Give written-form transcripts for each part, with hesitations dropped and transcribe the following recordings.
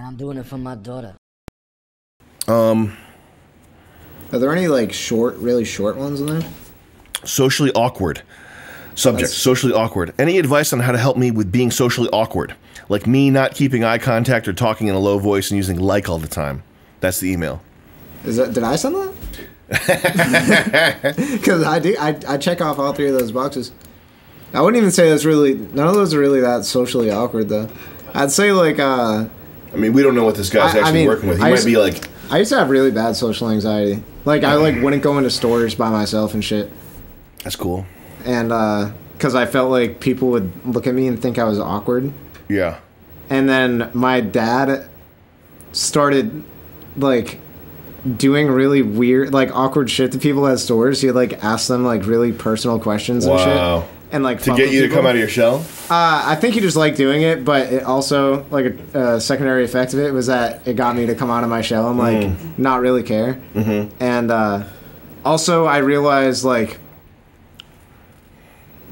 And I'm doing it for my daughter. Are there any like really short ones in there? Socially awkward. Subject, socially awkward. Any advice on how to help me with being socially awkward? Like me not keeping eye contact or talking in a low voice and using like all the time. That's the email. Did I send that? Because I check off all three of those boxes. I wouldn't even say that's really, none of those are really that socially awkward though. I'd say like, I mean, we don't know what this guy's actually working with. He might be like... I used to have really bad social anxiety. Like, I like wouldn't go into stores by myself and shit. That's cool. And, because I felt like people would look at me and think I was awkward. Yeah. And then my dad started, like, doing really weird, like, awkward shit to people at stores. He'd, like, ask them, like, really personal questions and shit. And, like, to get you to come out of your shell? I think he just liked doing it, but it also, like, a secondary effect of it was that it got me to come out of my shell and, like, not really care. Mm-hmm. And also I realized, like,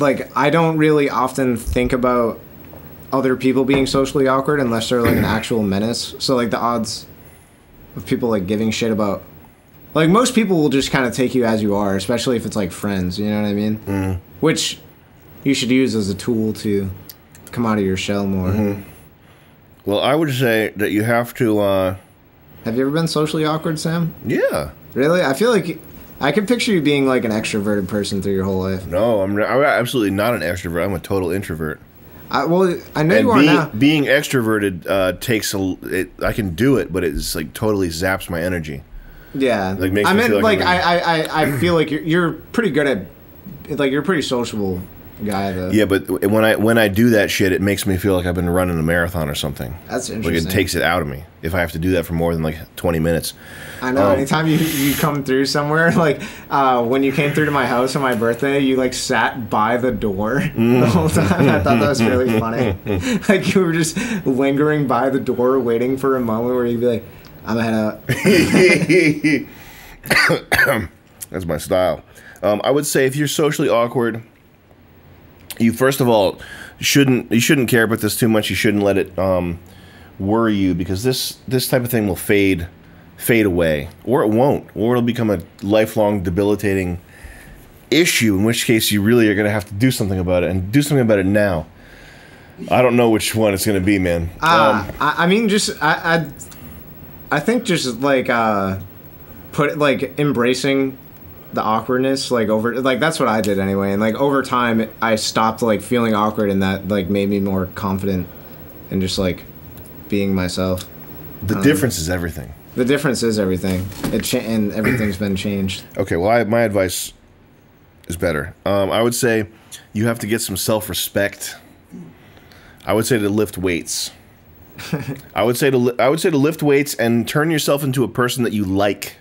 I don't really often think about other people being socially awkward unless they're, like, an actual menace. So, like, the odds of people, like, giving shit about... Like, most people will just kind of take you as you are, especially if it's, like, friends, you know what I mean? Mm. Which... you should use as a tool to come out of your shell more. Mm-hmm. Well, I would say that you have to... Have you ever been socially awkward, Sam? Yeah. Really? I feel like... I could picture you being like an extroverted person through your whole life. No, I'm absolutely not an extrovert. I'm a total introvert. Well, I know you are now. Being extroverted takes I can do it, but it's like totally zaps my energy. Yeah. Like makes me feel like I feel like you're pretty good at... Like, you're pretty sociable guy though. Yeah, but when I do that shit, it makes me feel like I've been running a marathon or something. That's interesting. Like it takes it out of me if I have to do that for more than like 20 minutes. I know. Anytime you come through somewhere, like when you came through to my house on my birthday, you like sat by the door the whole time. I thought that was really funny. Like you were just lingering by the door, waiting for a moment where you'd be like, "I'm gonna head out." That's my style. I would say if you're socially awkward, you first of all shouldn't care about this too much. You shouldn't let it worry you, because this type of thing will fade away, or it won't, or it'll become a lifelong debilitating issue. In which case, you really are going to have to do something about it, and do something about it now. I don't know which one it's going to be, man. I mean, just I think just like embracing the awkwardness, like that's what I did anyway, and like over time I stopped like feeling awkward, and that like made me more confident and just like being myself. The difference is everything. The difference is everything. And everything's been changed. Okay, well my advice is better. I would say you have to get some self-respect. I would say to lift weights. I would say to lift weights and turn yourself into a person that you like.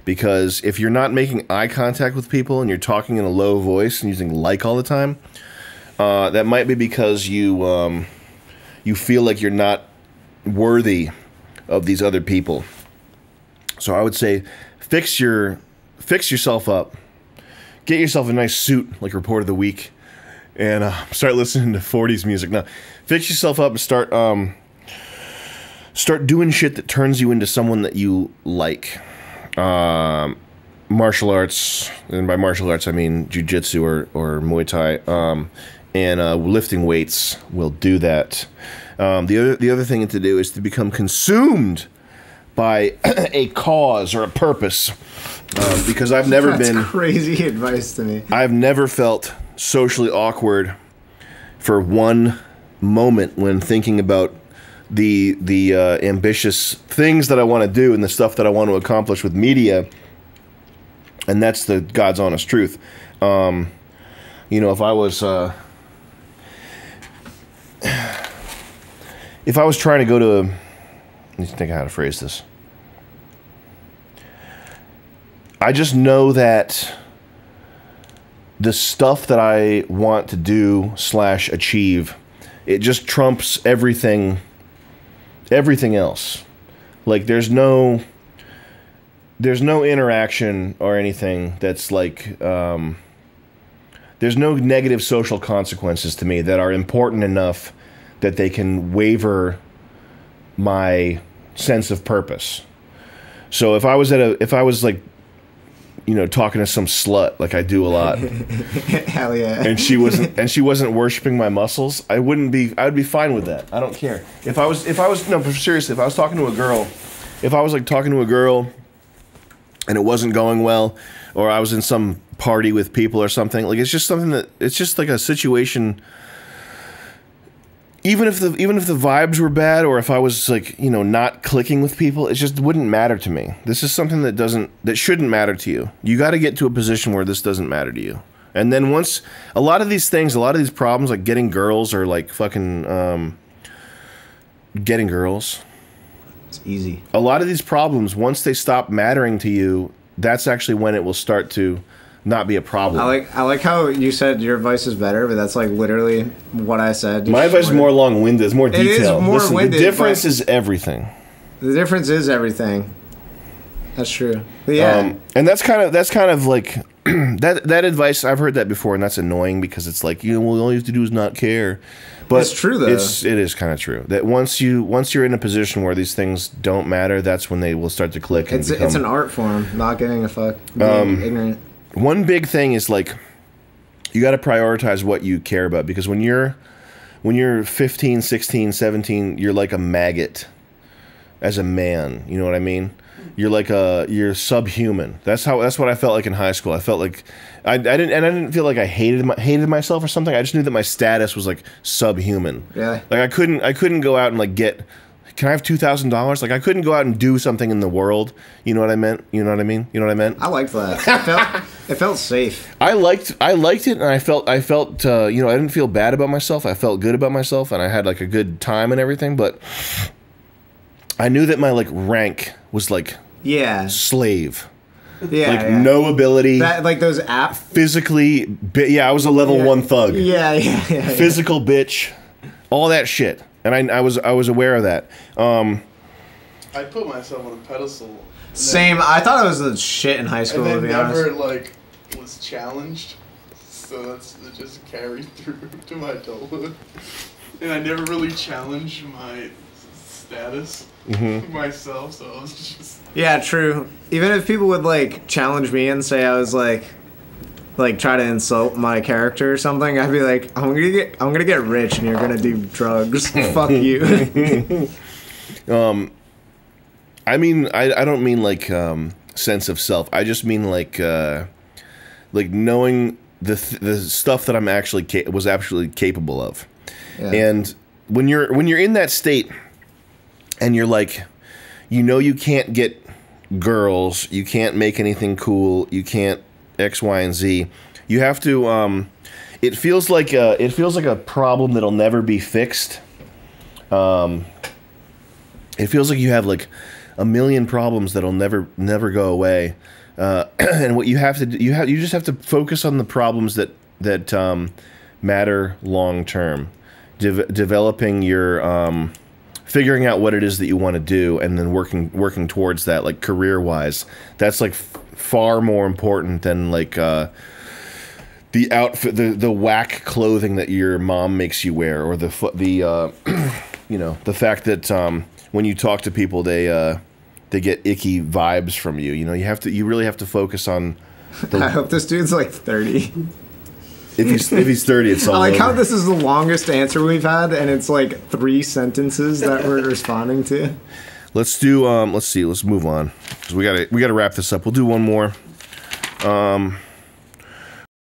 Because if you're not making eye contact with people and you're talking in a low voice and using like all the time, that might be because you feel like you're not worthy of these other people. So I would say fix yourself up. Get yourself a nice suit like Report of the Week, and start listening to 40s music. Now, fix yourself up and start doing shit that turns you into someone that you like. Martial arts, and by martial arts I mean jiu-jitsu or Muay Thai, and lifting weights will do that. The other thing to do is to become consumed by a cause or a purpose, because I've never been... That's crazy advice to me. I've never felt socially awkward for one moment when thinking about the ambitious things that I want to do and the stuff that I want to accomplish with media, and that's the God's honest truth. You know, if I was trying to go to, let me think of how to phrase this. I just know that the stuff that I want to do / achieve, it just trumps everything else. Like there's no interaction or anything that's like there's no negative social consequences to me that are important enough that they can waver my sense of purpose. So if I was like, you know, talking to some slut like I do a lot, hell yeah, and she wasn't worshiping my muscles, I would be fine with that. I don't care. If I was no, but seriously, if I was talking to a girl, if I was like talking to a girl and it wasn't going well, or I was in some party with people or something, like it's just like a situation. Even if the vibes were bad, or if I was like, you know, not clicking with people, it just wouldn't matter to me. This is something that shouldn't matter to you. You got to get to a position where this doesn't matter to you. And then once a lot of these problems, like getting girls or like fucking getting girls, it's easy. A lot of these problems, once they stop mattering to you, that's actually when it will start to not be a problem. I like how you said your advice is better, but that's like literally what I said. My advice is more long-winded. It's more detailed. It is more winded. The difference is everything. The difference is everything. That's true. But yeah, and that's kind of like that advice. I've heard that before, and that's annoying because it's like, you know, well, all you have to do is not care. But it's true though. It is kind of true that once you're in a position where these things don't matter, that's when they will start to click. And it's an art form. Not giving a fuck. Being ignorant. One big thing is like you got to prioritize what you care about, because when you're 15, 16, 17, you're like a maggot as a man, you know what I mean? You're subhuman. That's what I felt like in high school. I felt like I didn't feel like I hated myself or something. I just knew that my status was like subhuman. Yeah. Like I couldn't go out and like can I have $2,000? Like I couldn't go out and do something in the world. You know what I meant? You know what I mean? You know what I meant? I liked that. It felt safe. I liked it, and I felt you know, I didn't feel bad about myself. I felt good about myself, and I had like a good time and everything. But I knew that my like rank was like slave. Yeah, like no ability. That, like those apps. Physically, I was a level 1 thug. Yeah. Physical bitch, all that shit. And I was aware of that. I put myself on a pedestal. Same. I thought I was the shit in high school. And to be then never honest. like was challenged. So it just carried through to my adulthood. And I never really challenged my status myself. So I was just. Yeah, true. Even if people would like challenge me and say I was like try to insult my character or something, I'd be like, I'm gonna get rich and you're gonna do drugs. Fuck you. I mean, I don't mean like sense of self. I just mean like knowing the stuff that I'm was actually capable of. Yeah. And when you're in that state, and you're like, you know, you can't get girls, you can't make anything cool, you can't X, Y, and Z. You have to. It feels like a problem that'll never be fixed. It feels like you have like a million problems that'll never go away. And what you have to do, you just have to focus on the problems that matter long term. Developing your figuring out what it is that you want to do, and then working towards that, like career wise. That's like far more important than like the outfit, the whack clothing that your mom makes you wear, or the you know, the fact that when you talk to people they get icky vibes from you. You know, you really have to focus on. I hope this dude's like 30. If he's 30, it's all I like over. how this is the longest answer we've had, and it's like 3 sentences that we're responding to. Let's do let's move on, because we gotta wrap this up. We'll do one more.